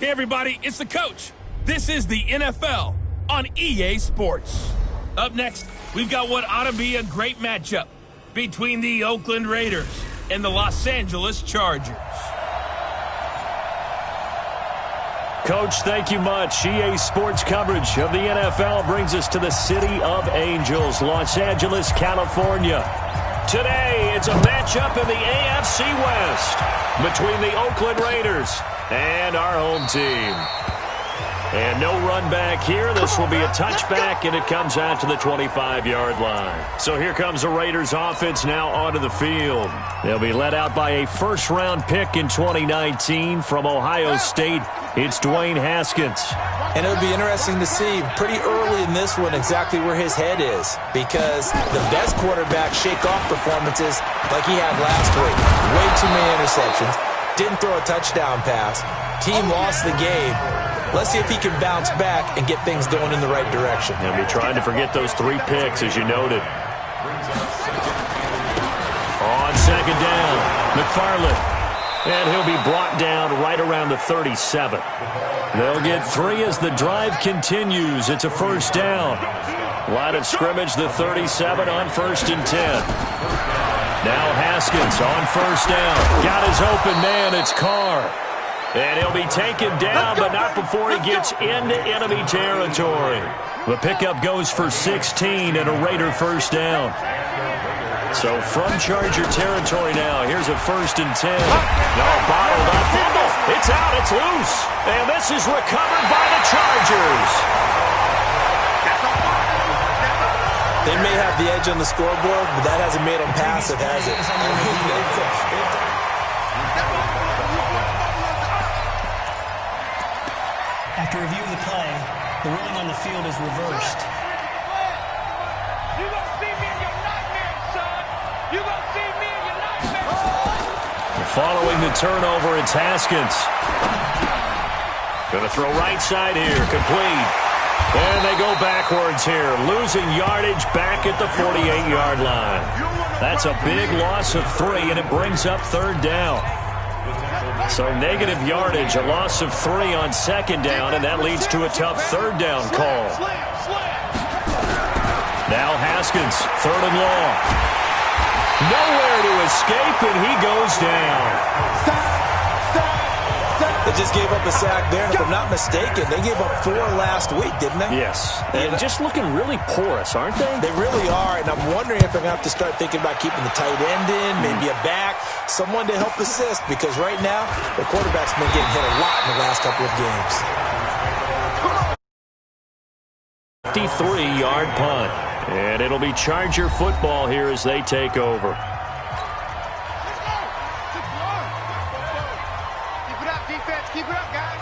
Hey everybody, it's the coach. This is the NFL on EA Sports. Up next, we've got what ought to be a great matchup between the Oakland Raiders and the Los Angeles Chargers. Coach, thank you much. EA Sports coverage of the NFL brings us to the City of Angels, Los Angeles, California. Today, it's a matchup in the AFC West between the Oakland Raiders and our home team. And no run back here. This will be a touchback, and it comes out to the 25-yard line. So here comes the Raiders offense now onto the field. They'll be led out by a first-round pick in 2019 from Ohio State. It's Dwayne Haskins. And it'll be interesting to see pretty early in this one exactly where his head is, because the best quarterback shake-off performances like he had last week. Way too many interceptions. Didn't throw a touchdown pass. Team lost the game. Let's see if he can bounce back and get things going in the right direction. He'll be trying to forget those 3 picks, as you noted. On second down, McFarland. And he'll be brought down right around the 37. They'll get 3 as the drive continues. It's a first down. Line of scrimmage, the 37 on 1st and 10. Now Haskins on first down. Got his open man. It's Carr. And he'll be taken down, but not before he gets into enemy territory. The pickup goes for 16 and a Raider first down. So from Charger territory now, here's a 1st and 10. No, bottled up. Fumble. It's out. It's loose. And this is recovered by the Chargers. They may have the edge on the scoreboard, but that hasn't made them passive, has it? After review of the play, the ruling on the field is reversed. You gonna see me in your nightmares, son. You gonna see me in your nightmares. Following the turnover, it's Haskins. Going to throw right side here, complete. And they go backwards here, losing yardage back at the 48-yard line. That's a big loss of 3, and it brings up 3rd down. So negative yardage, a loss of 3 on 2nd down, and that leads to a tough 3rd down call. Now Haskins, 3rd and long. Nowhere to escape, and he goes down. They just gave up a sack there, and if I'm not mistaken, they gave up 4 last week, didn't they? Yes. And just looking really porous, aren't they? They really are, and I'm wondering if I'm going to have to start thinking about keeping the tight end in, maybe a back, someone to help assist, because right now, the quarterback's been getting hit a lot in the last couple of games. 53-yard punt. And it'll be Charger football here as they take over. Keep it up, guys.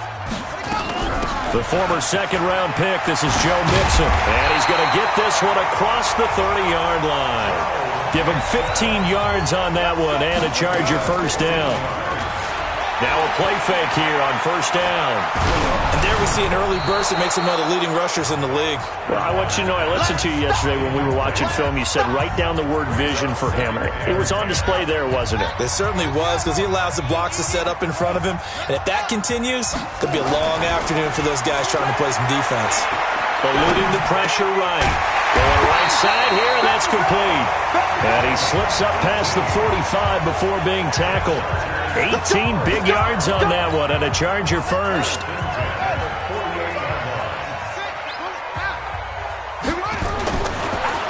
The former second-round pick, this is Joe Mixon. And he's going to get this one across the 30-yard line. Give him 15 yards on that one and a Charger first down. Now a play fake here on first down. And there we see an early burst that makes him one of the leading rushers in the league. Well, I want you to know, I listened to you yesterday when we were watching film. You said write down the word vision for him. It was on display there, wasn't it? It certainly was, because he allows the blocks to set up in front of him. And if that continues, it could be a long afternoon for those guys trying to play some defense. Eluding the pressure right. Going right side here, and that's complete. And he slips up past the 45 before being tackled. 18 big yards on that one, and a Charger first.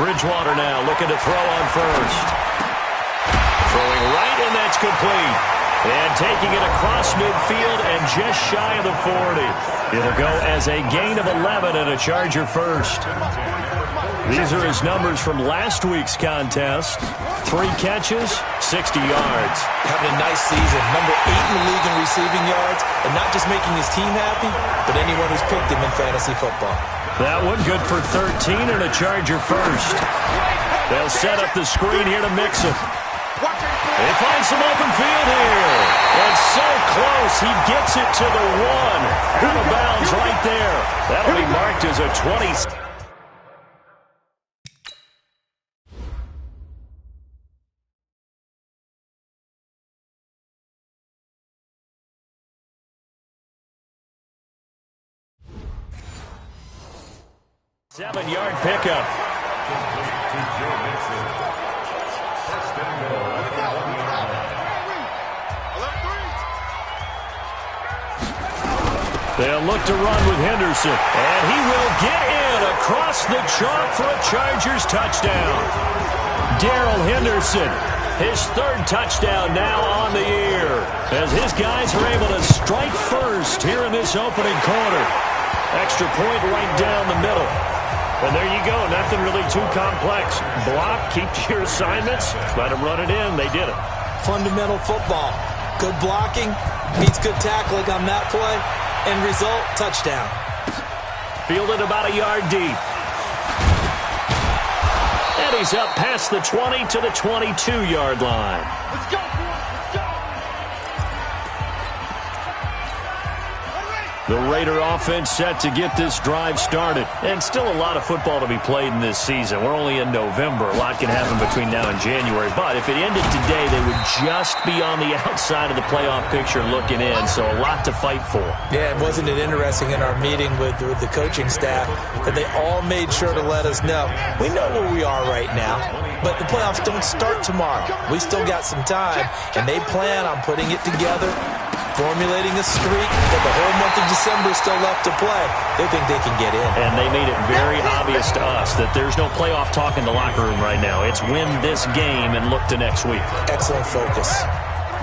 Bridgewater now looking to throw on first. Throwing right, and that's complete. And taking it across midfield and just shy of the 40. It'll go as a gain of 11 and a Charger first. These are his numbers from last week's contest. 3 catches, 60 yards. Having a nice season. Number 8 in the league in receiving yards. And not just making his team happy, but anyone who's picked him in fantasy football. That one good for 13 and a Charger first. They'll set up the screen here to Mixon. They find some open field here. And so close, he gets it to the 1. Out of bounds right there. That'll be marked as a 20. 7-yard pickup. They'll look to run with Henderson, and he will get in across the chalk for a Chargers touchdown. Darrell Henderson, his third touchdown now on the year, as his guys are able to strike first here in this opening quarter. Extra point right down the middle. And there you go, nothing really too complex. Block, keep to your assignments, let them run it in. They did it. Fundamental football. Good blocking meets good tackling on that play. End result, touchdown. Fielded about a yard deep. And he's up past the 20 to the 22-yard line. Let's go, boys. Let's go. The Raider offense set to get this drive started. And still a lot of football to be played in this season. We're only in November. A lot can happen between now and January. But if it ended today, they would just be on the outside of the playoff picture looking in. So a lot to fight for. Yeah, and wasn't it interesting in our meeting with the coaching staff that they all made sure to let us know, we know where we are right now, but the playoffs don't start tomorrow. We still got some time, and they plan on putting it together, formulating a streak, but the whole month of December is still left to play. They think they can get in. And they made it very obvious to us that there's no playoff talk in the locker room right now. It's win this game and look to next week. Excellent focus.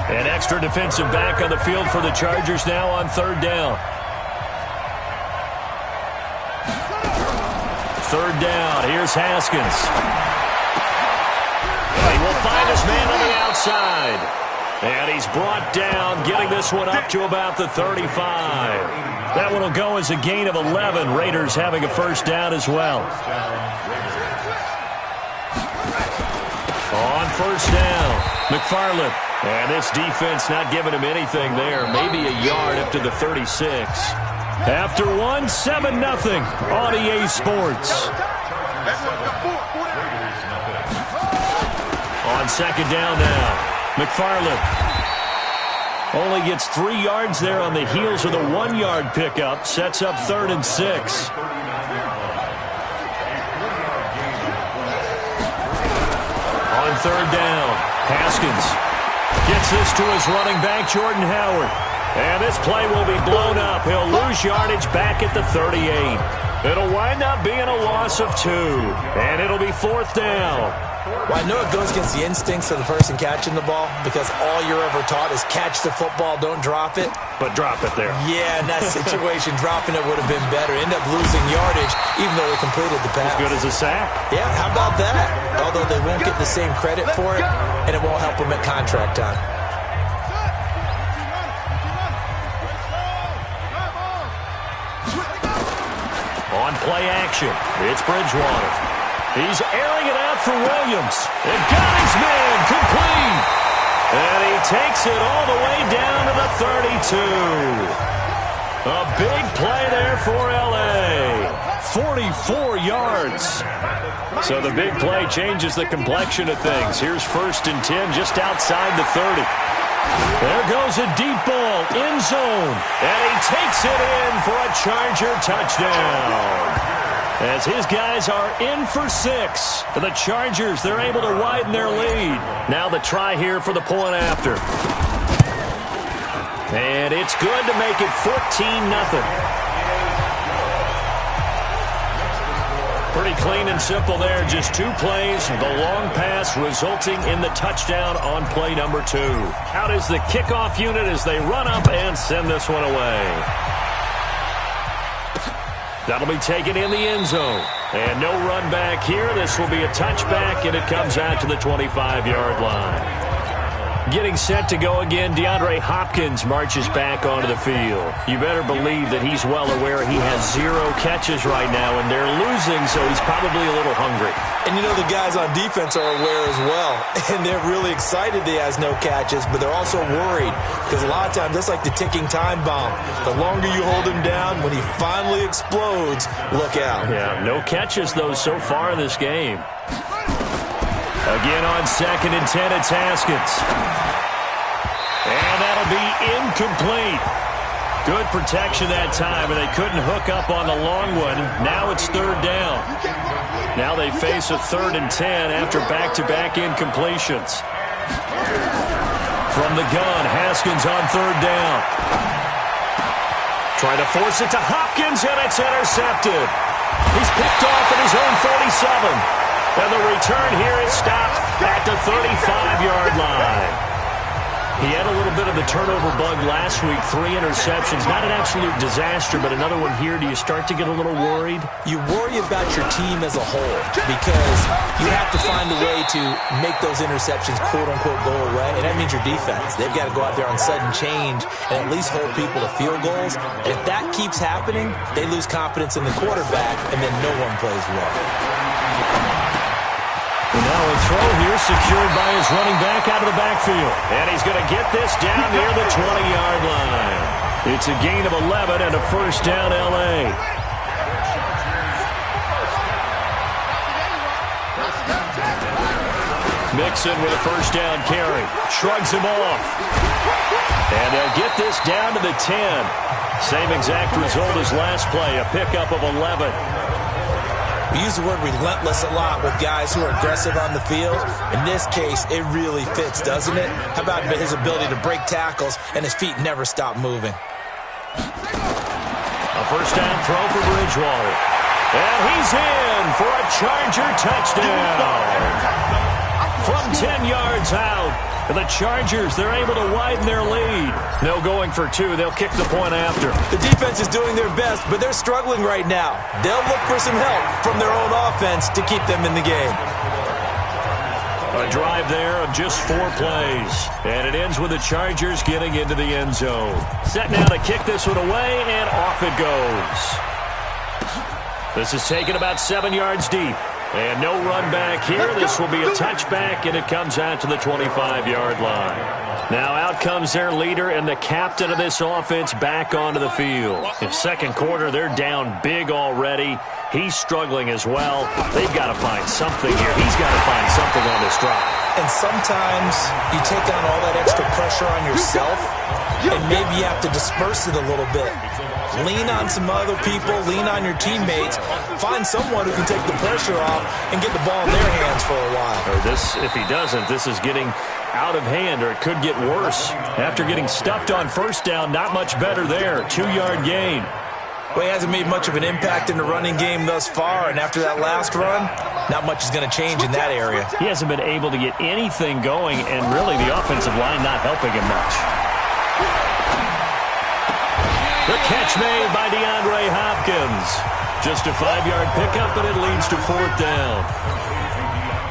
An extra defensive back on the field for the Chargers now on third down. Third down, here's Haskins. He will find his man on the outside. And he's brought down, getting this one up to about the 35. That one will go as a gain of 11. Raiders having a first down as well. On first down, McFarland. And this defense not giving him anything there. Maybe a yard up to the 36. After one, 7-0 on EA Sports. On second down now. McFarland only gets 3 yards there on the heels of the 1-yard pickup. Sets up 3rd and 6. On third down, Haskins gets this to his running back, Jordan Howard. And this play will be blown up. He'll lose yardage back at the 38. It'll wind up being a loss of 2. And it'll be 4th down. Well, I know it goes against the instincts of the person catching the ball because all you're ever taught is catch the football, don't drop it. But drop it there. Yeah, in that situation, dropping it would have been better. End up losing yardage even though they completed the pass. As good as a sack. Yeah, how about that? Although they won't get the same credit for it, and it won't help them at contract time. On play action, it's Bridgewater. He's airing it out for Williams. And got his man complete. And he takes it all the way down to the 32. A big play there for L.A. 44 yards. So the big play changes the complexion of things. Here's 1st and 10 just outside the 30. There goes a deep ball, end zone. And he takes it in for a Charger touchdown. As his guys are in for 6. The Chargers, they're able to widen their lead. Now the try here for the point after. And it's good to make it 14-0. Pretty clean and simple there. Just 2 plays. The long pass resulting in the touchdown on play number 2. Out is the kickoff unit as they run up and send this one away. That'll be taken in the end zone. And no run back here. This will be a touchback, and it comes out to the 25-yard line. Getting set to go again, DeAndre Hopkins marches back onto the field. You better believe that he's well aware he has 0 catches right now, and they're losing, so he's probably a little hungry. And you know the guys on defense are aware as well, and they're really excited that he has no catches, but they're also worried because a lot of times that's like the ticking time bomb. The longer you hold him down, when he finally explodes, look out. Yeah, no catches, though, so far in this game. Again on 2nd and 10, it's Haskins. And that'll be incomplete. Good protection that time, and they couldn't hook up on the long one. Now it's third down. Now they face a 3rd and 10 after back-to-back incompletions. From the gun, Haskins on 3rd down. Trying to force it to Hopkins, and it's intercepted. He's picked off at his own 47. And the return here is stopped at the 35-yard line. He had a little bit of the turnover bug last week, 3 interceptions. Not an absolute disaster, but another one here. Do you start to get a little worried? You worry about your team as a whole because you have to find a way to make those interceptions, quote-unquote, go away, and that means your defense. They've got to go out there on sudden change and at least hold people to field goals. And if that keeps happening, they lose confidence in the quarterback, and then no one plays well. And now a throw here secured by his running back out of the backfield. And he's going to get this down near the 20-yard line. It's a gain of 11 and a first down, L.A. Mixon with a first down carry. Shrugs him off. And they'll get this down to the 10. Same exact result as last play, a pickup of 11. We use the word relentless a lot with guys who are aggressive on the field. In this case, it really fits, doesn't it? How about his ability to break tackles and his feet never stop moving? A first down throw for Bridgewater. And he's in for a Charger touchdown. From 10 yards out, the Chargers, they're able to widen their lead. No going for 2. They'll kick the point after. The defense is doing their best, but they're struggling right now. They'll look for some help from their own offense to keep them in the game. A drive there of just 4 plays. And it ends with the Chargers getting into the end zone. Set now to kick this one away, and off it goes. This is taken about 7 yards deep. And no run back here. This will be a touchback, and it comes out to the 25-yard line. Now out comes their leader and the captain of this offense back onto the field. In second quarter, they're down big already. He's struggling as well. They've got to find something here. He's got to find something on this drive. And sometimes you take on all that extra pressure on yourself, and maybe you have to disperse it a little bit. Lean on some other people, lean on your teammates, find someone who can take the pressure off and get the ball in their hands for a while. Or this, if he doesn't, this is getting out of hand, or it could get worse. After getting stuffed on first down, not much better there. 2-yard gain. Well, he hasn't made much of an impact in the running game thus far, and after that last run, not much is going to change in that area. He hasn't been able to get anything going, and really the offensive line not helping him much. The catch made by DeAndre Hopkins. Just a 5-yard pickup, and it leads to 4th down.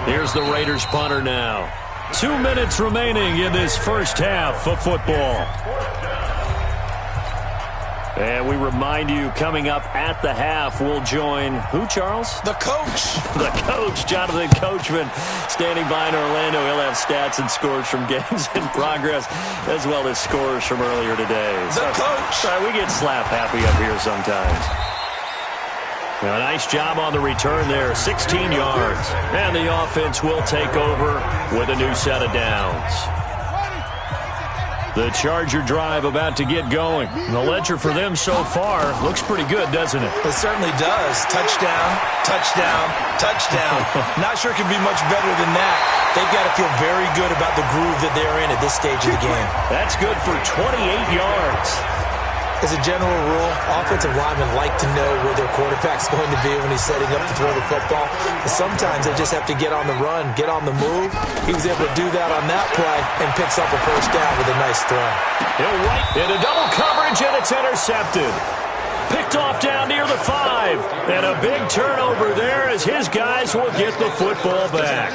Here's the Raiders punter now. 2 minutes remaining in this first half of football. And we remind you, coming up at the half, we'll join who, Charles? The coach. The coach, Jonathan Coachman, standing by in Orlando. He'll have stats and scores from games in progress, as well as scores from earlier today. The coach. Sorry, we get slap happy up here sometimes. A nice job on the return there, 16 yards. And the offense will take over with a new set of downs. The Charger drive about to get going. The ledger for them so far looks pretty good, doesn't it? It certainly does. Touchdown, touchdown, touchdown. Not sure it can be much better than that. They've got to feel very good about the groove that they're in at this stage of the game. That's good for 28 yards. As a general rule, offensive linemen like to know where their quarterback's going to be when he's setting up to throw the football. But sometimes they just have to get on the run, get on the move. He was able to do that on that play and picks up a first down with a nice throw. He'll right into double coverage, and it's intercepted. Picked off down near the 5. And a big turnover there as his guys will get the football back.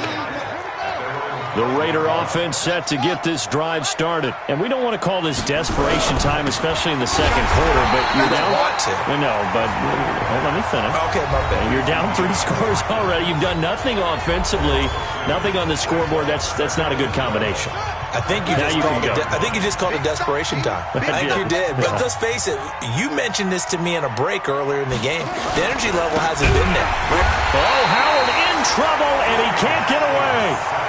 The Raider offense set to get this drive started. And we don't want to call this desperation time, especially in the second quarter, but you're down. I want to. I know, but let me finish. Okay, my bad. You're down 3 scores already. You've done nothing offensively, nothing on the scoreboard. That's not a good combination. I think you just called it desperation time. I think you did. But let's face it, you mentioned this to me in a break earlier in the game. The energy level hasn't been there. Oh, Howard in trouble, and he can't get away.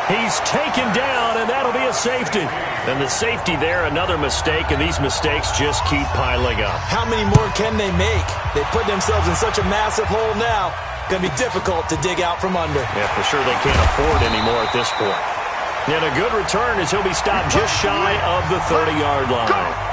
He's taken down, and that'll be a safety. And the safety there, another mistake, and these mistakes just keep piling up. How many more can they make? They put themselves in such a massive hole now. Going to be difficult to dig out from under. Yeah, for sure they can't afford any more at this point. And a good return as he'll be stopped just shy of the 30-yard line.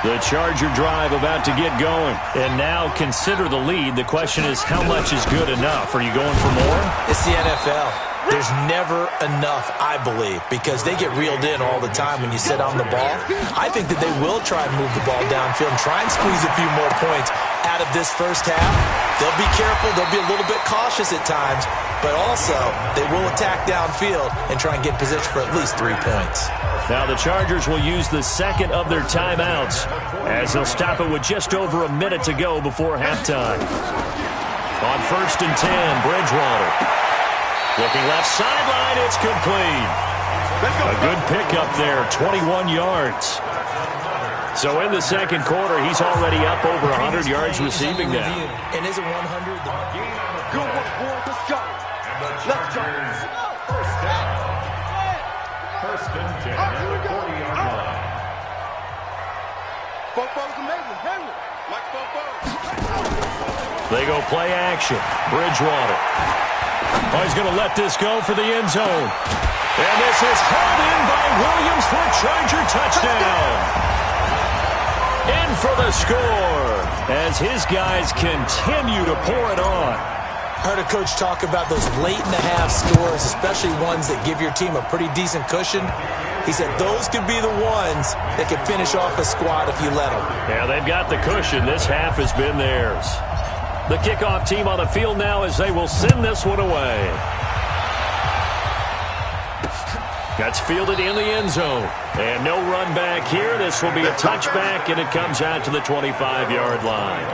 The Charger drive about to get going. And now consider the lead. The question is, how much is good enough? Are you going for more? It's the NFL. There's never enough, I believe, because they get reeled in all the time when you sit on the ball. I think that they will try and move the ball downfield and try and squeeze a few more points out of this first half. They'll be careful. They'll be a little bit cautious at times, but also they will attack downfield and try and get in position for at least 3 points. Now the Chargers will use the second of their timeouts as they'll stop it with just over a minute to go before halftime. On 1st and 10, Bridgewater. Looking left sideline, it's complete. A good pickup there, 21 yards. So in the second quarter, he's already up over 100 yards receiving now. And is it 100? Good one, boys. Let's go. Let's go. First and 10 at the 40-yard line. Fofo's amazing. Henry, like Fofo. They go play action. Bridgewater. Oh, he's going to let this go for the end zone. And this is hauled in by Williams for a Charger touchdown. In for the score as his guys continue to pour it on. I heard a coach talk about those late-in-the-half scores, especially ones that give your team a pretty decent cushion. He said those could be the ones that can finish off a squad if you let them. Yeah, they've got the cushion. This half has been theirs. The kickoff team on the field now as they will send this one away. That's fielded in the end zone. And no run back here. This will be a touchback, and it comes out to the 25-yard line.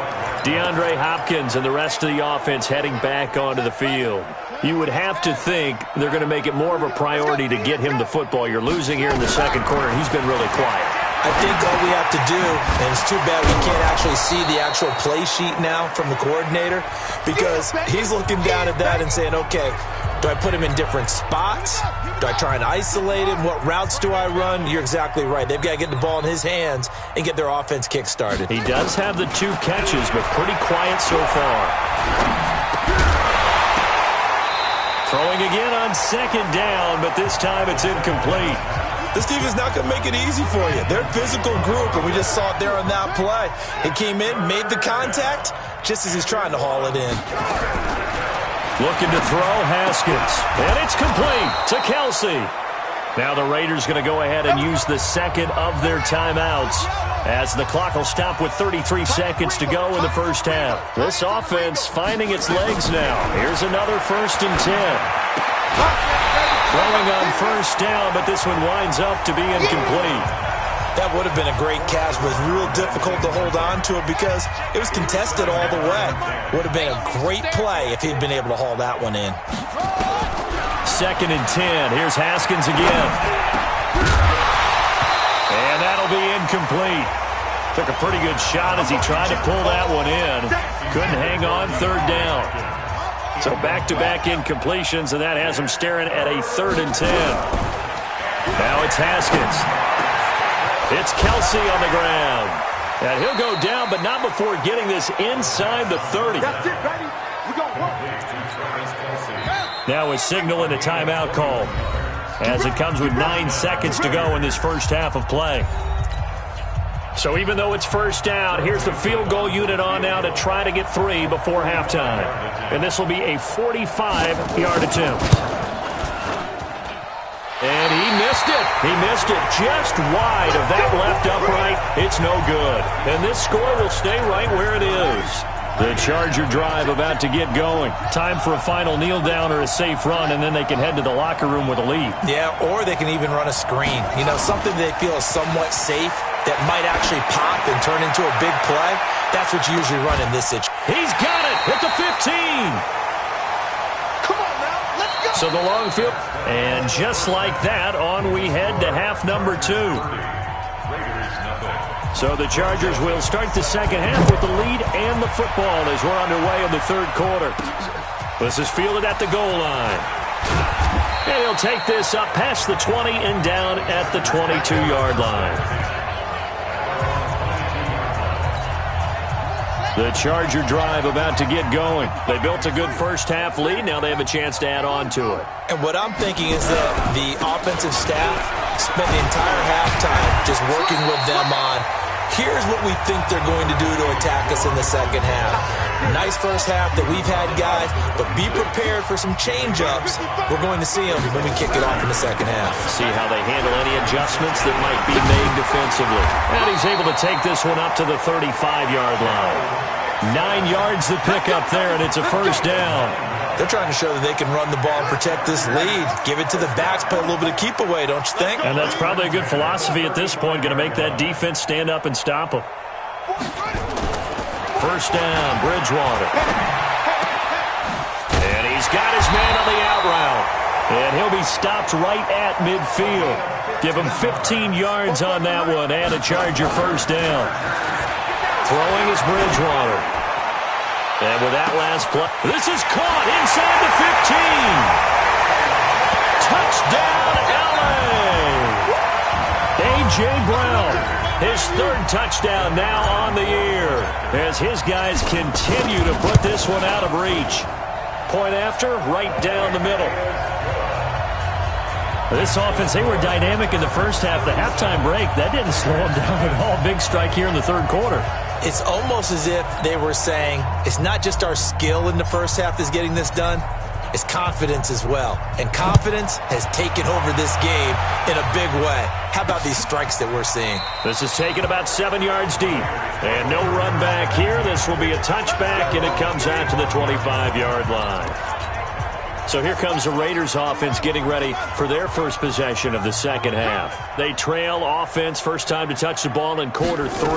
DeAndre Hopkins and the rest of the offense heading back onto the field. You would have to think they're going to make it more of a priority to get him the football. You're losing here in the second quarter. He's been really quiet. I think all we have to do, and it's too bad we can't actually see the actual play sheet now from the coordinator, because he's looking down at that and saying, okay, do I put him in different spots? Do I try and isolate him? What routes do I run? You're exactly right. They've got to get the ball in his hands and get their offense kick-started. He does have the 2 catches, but pretty quiet so far. Throwing again on second down, but this time it's incomplete. This team is not going to make it easy for you. They're a physical group, and we just saw it there on that play. He came in, made the contact, just as he's trying to haul it in. Looking to throw, Haskins. And it's complete to Kelsey. Now the Raiders going to go ahead and use the second of their timeouts as the clock will stop with 33 seconds to go in the first half. This offense finding its legs now. Here's another 1st and 10. Throwing on first down, but this one winds up to be incomplete. That would have been a great catch, but it was real difficult to hold on to it because it was contested all the way. Would have been a great play if he'd been able to haul that one in. 2nd and 10. Here's Haskins again. And that'll be incomplete. Took a pretty good shot as he tried to pull that one in. Couldn't hang on 3rd down. So back-to-back incompletions, and that has him staring at a 3rd and 10. Now it's Haskins. It's Kelsey on the ground. And he'll go down, but not before getting this inside the 30. That's it, baby. We gonna work. Now a signal and a timeout call as it comes with 9 seconds to go in this first half of play. So even though it's first down, here's the field goal unit on now to try to get 3 before halftime. And this will be a 45-yard attempt. And he missed it. He missed it just wide of that left upright. It's no good. And this score will stay right where it is. The Charger drive about to get going. Time for a final kneel down or a safe run, and then they can head to the locker room with a lead. Yeah, or they can even run a screen. You know, something they feel is somewhat safe that might actually pop and turn into a big play. That's what you usually run in this situation. He's got it at the 15. Come on now, let's go. So the long field. And just like that, on we head to half number 2. So the Chargers will start the second half with the lead and the football as we're underway in the third quarter. This is fielded at the goal line. And he'll take this up past the 20 and down at the 22-yard line. The Charger drive about to get going. They built a good first-half lead. Now they have a chance to add on to it. And what I'm thinking is that the offensive staff spent the entire halftime just working with them on, here's what we think they're going to do to attack us in the second half. Nice first half that we've had, guys, but be prepared for some change-ups. We're going to see them when we kick it off in the second half. See how they handle any adjustments that might be made defensively. And he's able to take this one up to the 35-yard line. 9 yards to pick up there, and it's a first down. They're trying to show that they can run the ball and protect this lead. Give it to the backs, play a little bit of keep away, don't you think? And that's probably a good philosophy at this point, going to make that defense stand up and stop them. First down, Bridgewater. And he's got his man on the out route. And he'll be stopped right at midfield. Give him 15 yards on that one and a Charger first down. Throwing is Bridgewater. And with that last play, this is caught inside the 15. Touchdown, LA! A.J. Brown, his third touchdown now on the year as his guys continue to put this one out of reach. Point after, right down the middle. This offense, they were dynamic in the first half. The halftime break, that didn't slow them down at all. Big strike here in the third quarter. It's almost as if they were saying, it's not just our skill in the first half that's getting this done, it's confidence as well. And confidence has taken over this game in a big way. How about these strikes that we're seeing? This is taken about 7 yards deep. And no run back here. This will be a touchback, and it comes out to the 25-yard line. So here comes the Raiders offense getting ready for their first possession of the second half. They trail offense, first time to touch the ball in quarter 3,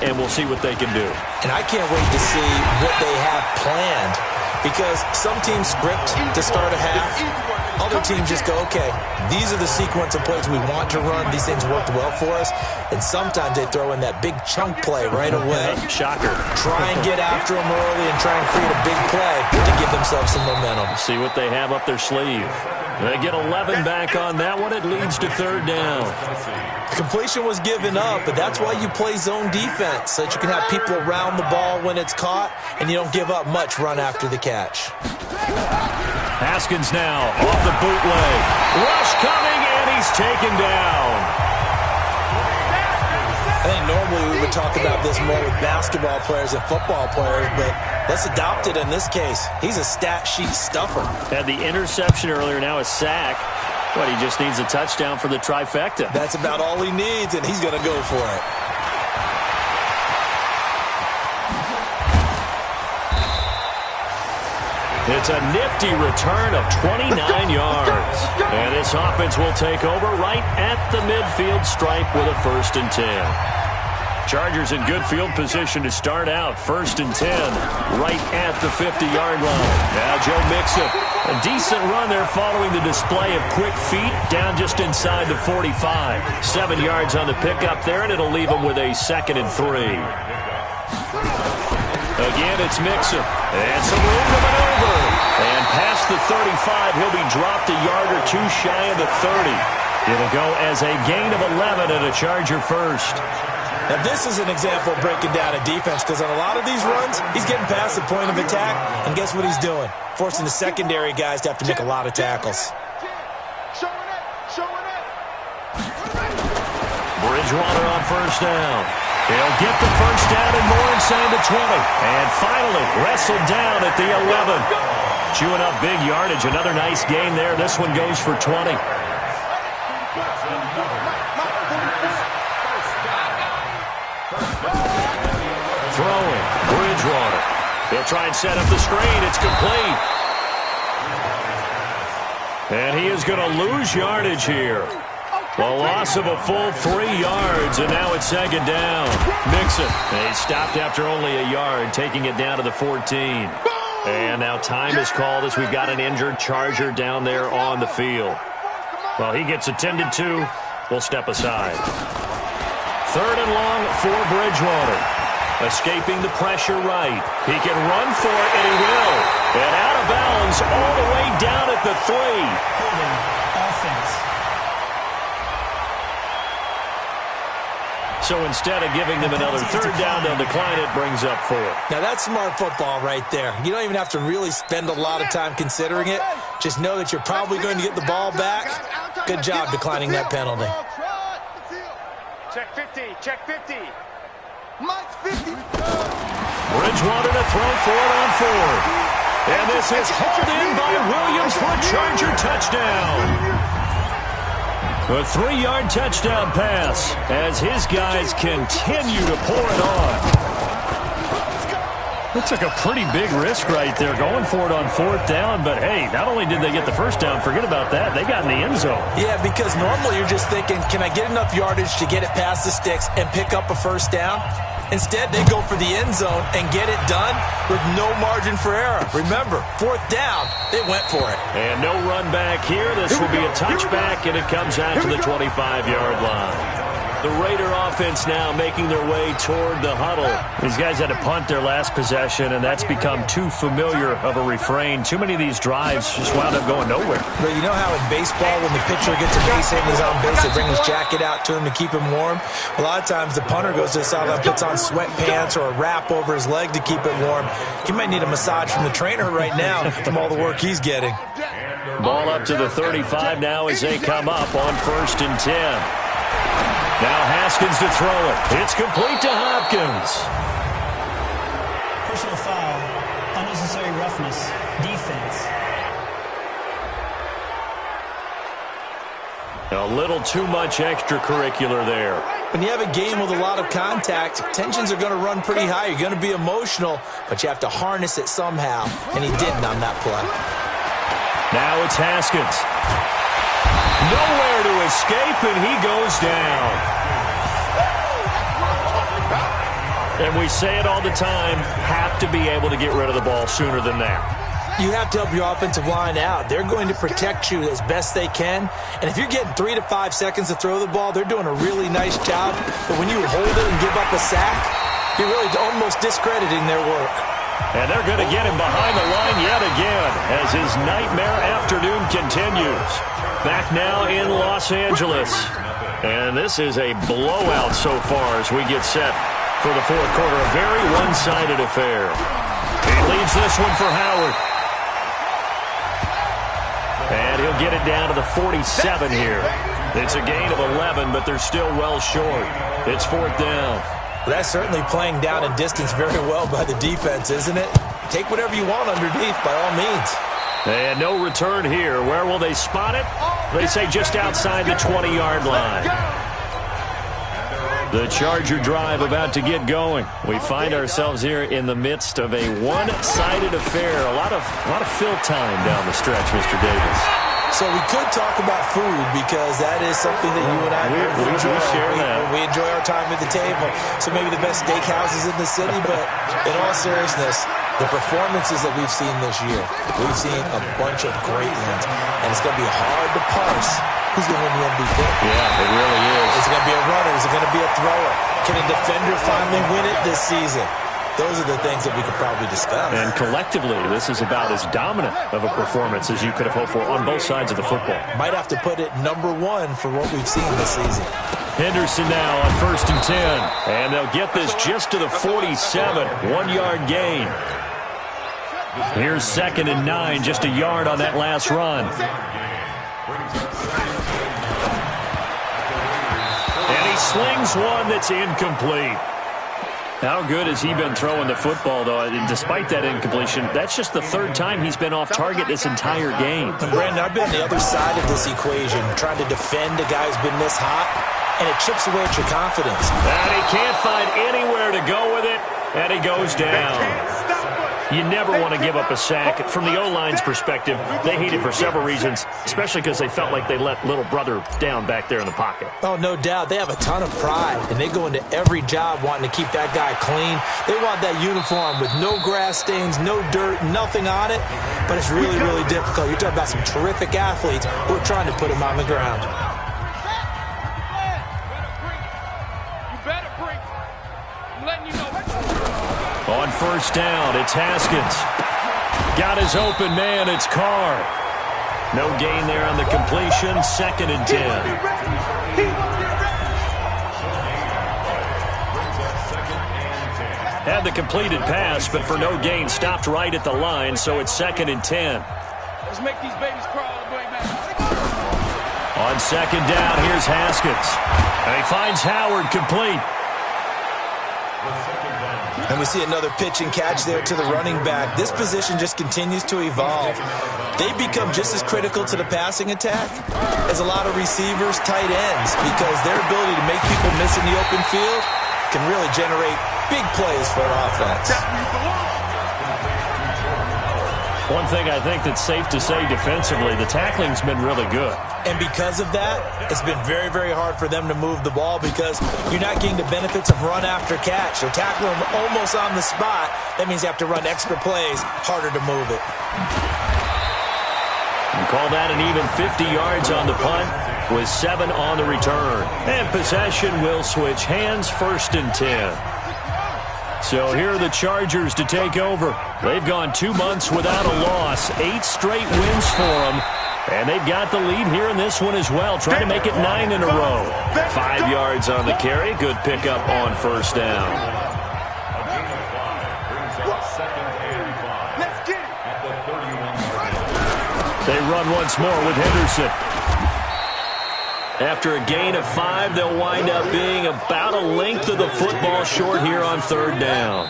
and we'll see what they can do. And I can't wait to see what they have planned, because some teams script to start a half. Other teams just go, okay, these are the sequence of plays we want to run. These things worked well for us. And sometimes they throw in that big chunk play right away. Shocker. Try and get after them early and try and create a big play to give themselves some momentum. See what they have up their sleeve. They get 11 back on that one. It leads to third down. Completion was given up, but that's why you play zone defense, so that you can have people around the ball when it's caught, and you don't give up much run after the catch. Haskins now off the bootleg. Rush coming, and he's taken down. I think normally we would talk about this more with basketball players and football players, but let's adopt it in this case. He's a stat sheet stuffer. Had the interception earlier, now a sack. But he just needs a touchdown for the trifecta. That's about all he needs, and he's going to go for it. It's a nifty return of 29 yards. And this offense will take over right at the midfield stripe with a 1st and 10. Chargers in good field position to start out. 1st and 10 right at the 50-yard line. Now Joe Mixon. A decent run there following the display of quick feet down just inside the 45. 7 yards on the pickup there, and it'll leave him with a 2nd and 3. Again, it's Mixon. And some room to maneuver. And past the 35, he'll be dropped a yard or two shy of the 30. It'll go as a gain of 11 and a Charger first. Now, this is an example of breaking down a defense, because on a lot of these runs, he's getting past the point of attack, and guess what he's doing? Forcing the secondary guys to have to make a lot of tackles. Bridgewater on first down. He'll get the first down and more inside the 20. And finally, wrestled down at the 11. Chewing up big yardage. Another nice gain there. This one goes for 20. Throwing, Bridgewater. He'll try and set up the screen. It's complete. And he is going to lose yardage here. A loss of a full 3 yards, and now it's 2nd down. Mixon. He stopped after only a yard, taking it down to the 14. And now time is called as we've got an injured Charger down there on the field. Well, he gets attended to. We'll step aside. 3rd and long for Bridgewater. Escaping the pressure right. He can run for it, and he will. And out of bounds all the way down at the 3. Holding offense. So instead of giving them another third down, they'll decline it, brings up 4. Now, that's smart football right there. You don't even have to really spend a lot of time considering it. Just know that you're probably going to get the ball back. Good job declining that penalty. Check 50. Check 50. Mike's 50. Bridgewater to throw for it on 4th. And this is hauled in by Williams for a Charger touchdown. A 3-yard touchdown pass as his guys continue to pour it on. That took a pretty big risk right there, going for it on 4th down. But, hey, not only did they get the first down, forget about that, they got in the end zone. Yeah, because normally you're just thinking, can I get enough yardage to get it past the sticks and pick up a first down? Instead, they go for the end zone and get it done with no margin for error. Remember, 4th down, they went for it. And no run back here. This will be a touchback, and it comes out to the 25-yard line. The Raider offense now making their way toward the huddle. These guys had to punt their last possession, and that's become too familiar of a refrain. Too many of these drives just wound up going nowhere. But you know how in baseball, when the pitcher gets a base hit and he's on base, they bring his jacket out to him to keep him warm? A lot of times the punter goes to the sideline, puts on sweatpants or a wrap over his leg to keep it warm. He might need a massage from the trainer right now from all the work he's getting. Ball up to the 35 now as they come up on 1st and 10. Now Haskins to throw it. It's complete to Hopkins. Personal foul. Unnecessary roughness. Defense. A little too much extracurricular there. When you have a game with a lot of contact, tensions are going to run pretty high. You're going to be emotional, but you have to harness it somehow, and he didn't on that play. Now it's Haskins. Nowhere to escape, and he goes down. And we say it all the time, have to be able to get rid of the ball sooner than that. You have to help your offensive line out. They're going to protect you as best they can. And if you're getting 3 to 5 seconds to throw the ball, they're doing a really nice job. But when you hold it and give up a sack, you're really almost discrediting their work. And they're going to get him behind the line yet again as his nightmare afternoon continues. Back now in Los Angeles. And this is a blowout so far as we get set for the 4th quarter. A very one-sided affair. He leaves this one for Howard. And he'll get it down to the 47 here. It's a gain of 11, but they're still well short. It's 4th down. Well, that's certainly playing down in distance very well by the defense, isn't it? Take whatever you want underneath, by all means. And no return here. Where will they spot it? They say just outside the 20-yard line. The Charger drive about to get going. We find ourselves here in the midst of a one-sided affair. A lot of fill time down the stretch, Mr. Davis. So we could talk about food because that is something that you and I we enjoy our time at the table. So maybe the best steakhouses in the city, but in all seriousness, the performances that we've seen this year, we've seen a bunch of great ones, and it's going to be hard to parse who's going to win the MVP. Yeah, it really is. Is it going to be a runner? Is it going to be a thrower? Can a defender finally win it this season? Those are the things that we could probably discuss. And collectively, this is about as dominant of a performance as you could have hoped for on both sides of the football. Might have to put it number 1 for what we've seen this season. Henderson now on 1st and 10. And they'll get this just to the 47. 1-yard gain. Here's 2nd and 9, just a yard on that last run. And he slings one that's incomplete. How good has he been throwing the football, though? And despite that incompletion, that's just the 3rd time he's been off target this entire game. And Brandon, I've been on the other side of this equation, trying to defend a guy who's been this hot, and it chips away at your confidence. And he can't find anywhere to go with it, and he goes down. You never want to give up a sack. From the O-line's perspective, they hate it for several reasons, especially because they felt like they let little brother down back there in the pocket. Oh, no doubt. They have a ton of pride, and they go into every job wanting to keep that guy clean. They want that uniform with no grass stains, no dirt, nothing on it, but it's really, really difficult. You're talking about some terrific athletes who are trying to put him on the ground. You better bring. I'm letting you know. first down. It's Haskins. Got his open man. It's Carr. No gain there on the completion. 2nd and 10. Had the completed pass, but for no gain, stopped right at the line, so it's 2nd and 10. Let's make these babies crawl, boy, man. On 2nd down, here's Haskins. And he finds Howard complete. And we see another pitch and catch there to the running back. This position just continues to evolve. They become just as critical to the passing attack as a lot of receivers, tight ends, because their ability to make people miss in the open field can really generate big plays for an offense. One thing I think that's safe to say defensively, the tackling's been really good. And because of that, it's been very, very hard for them to move the ball because you're not getting the benefits of run after catch. They're tackling them almost on the spot. That means you have to run extra plays, harder to move it. And call that an even 50 yards on the punt with 7 on the return. And possession will switch hands, 1st and 10. So here are the Chargers to take over. They've gone 2 months without a loss, 8 straight wins for them. And they've got the lead here in this one as well, trying to make it 9 in a row. 5 yards on the carry, good pickup on 1st down. They run once more with Henderson. After a gain of 5, they'll wind up being about a length of the football short here on 3rd down.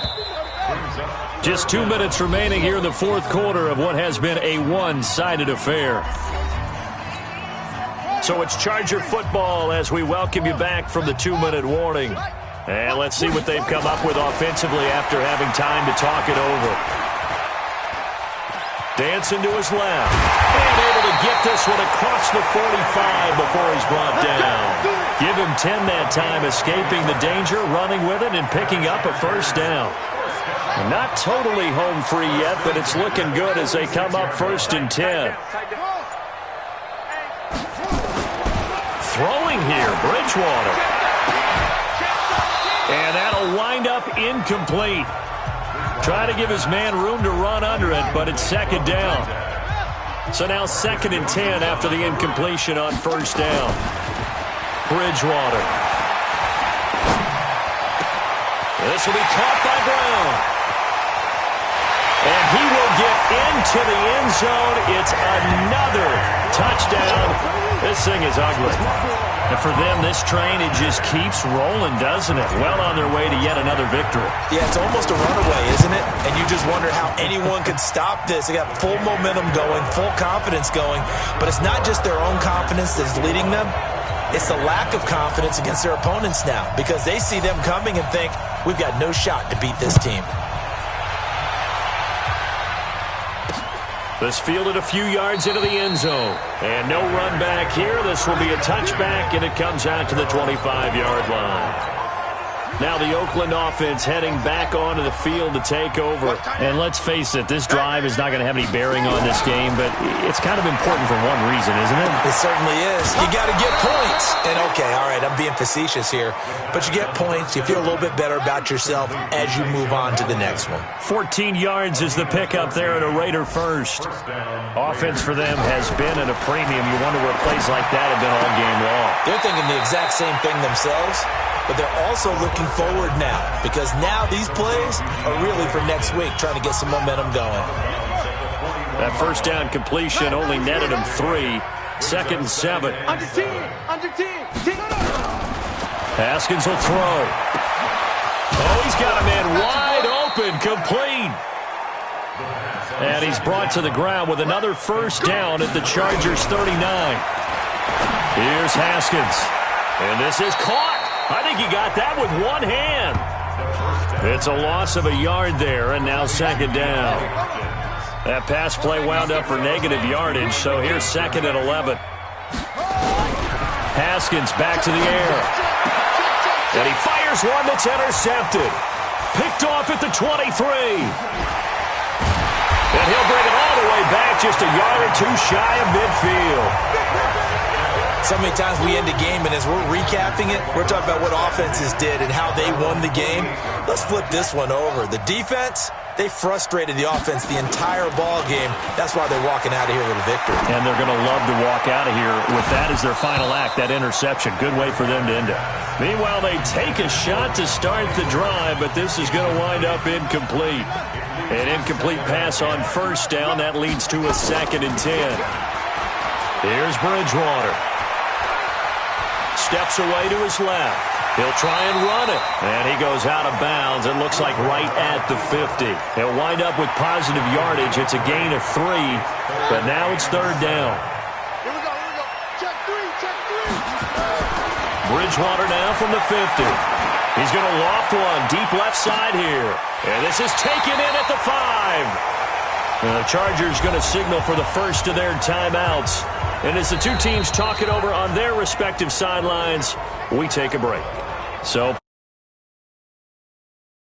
Just 2 minutes remaining here in the 4th quarter of what has been a one-sided affair. So it's Charger football as we welcome you back from the 2-minute warning. And let's see what they've come up with offensively after having time to talk it over. Dancing to his left. And able to get this one across the 45 before he's brought down. Give him 10 that time, escaping the danger, running with it, and picking up a 1st down. Not totally home free yet, but it's looking good as they come up 1st and 10. Throwing here, Bridgewater. And that'll wind up incomplete. Try to give his man room to run under it, but it's 2nd down. So now 2nd and 10 after the incompletion on 1st down. Bridgewater. This will be caught by Brown. And he will get into the end zone. It's another touchdown. This thing is ugly. And for them, this train, it just keeps rolling, doesn't it? Well on their way to yet another victory. Yeah, it's almost a runaway, isn't it? And you just wonder how anyone could stop this. They got full momentum going, full confidence going. But it's not just their own confidence that's leading them. It's the lack of confidence against their opponents now because they see them coming and think, we've got no shot to beat this team. This fielded a few yards into the end zone. And no run back here. This will be a touchback, and it comes out to the 25-yard line. Now the Oakland offense heading back onto the field to take over. And let's face it, this drive is not going to have any bearing on this game, but it's kind of important for one reason, isn't it? It certainly is. You got to get points. And okay, all right, I'm being facetious here, but you get points. You feel a little bit better about yourself as you move on to the next one. 14 yards is the pickup there at a Raider 1st. Offense for them has been at a premium. You wonder where plays like that have been all game long. They're thinking the exact same thing themselves, but they're also looking forward now because now these plays are really for next week, trying to get some momentum going. That 1st down completion only netted him 3. 2nd and 7. Under 10. Haskins will throw. Oh, he's got a man wide open, complete. And he's brought to the ground with another 1st down at the Chargers 39. Here's Haskins. And this is caught. I think he got that with one hand. It's a loss of a yard there, and now 2nd down. That pass play wound up for negative yardage, so here's 2nd and 11. Haskins back to the air. And he fires one that's intercepted. Picked off at the 23. And he'll bring it all the way back just a yard or two shy of midfield. So many times we end a game, and as we're recapping it, we're talking about what offenses did and how they won the game. Let's flip this one over. The defense, they frustrated the offense the entire ball game. That's why they're walking out of here with a victory. And they're going to love to walk out of here with that as their final act, that interception. Good way for them to end it. Meanwhile, they take a shot to start the drive, but this is going to wind up incomplete. An incomplete pass on first down. That leads to a 2nd and 10. Here's Bridgewater. Steps away to his left. He'll try and run it. And he goes out of bounds. It looks like right at the 50. He'll wind up with positive yardage. It's a gain of 3. But now it's 3rd down. Here we go. Check three. Bridgewater now from the 50. He's going to loft one deep left side here. And this is taken in at the 5. And the Chargers going to signal for the first of their timeouts. And as the two teams talk it over on their respective sidelines, we take a break. So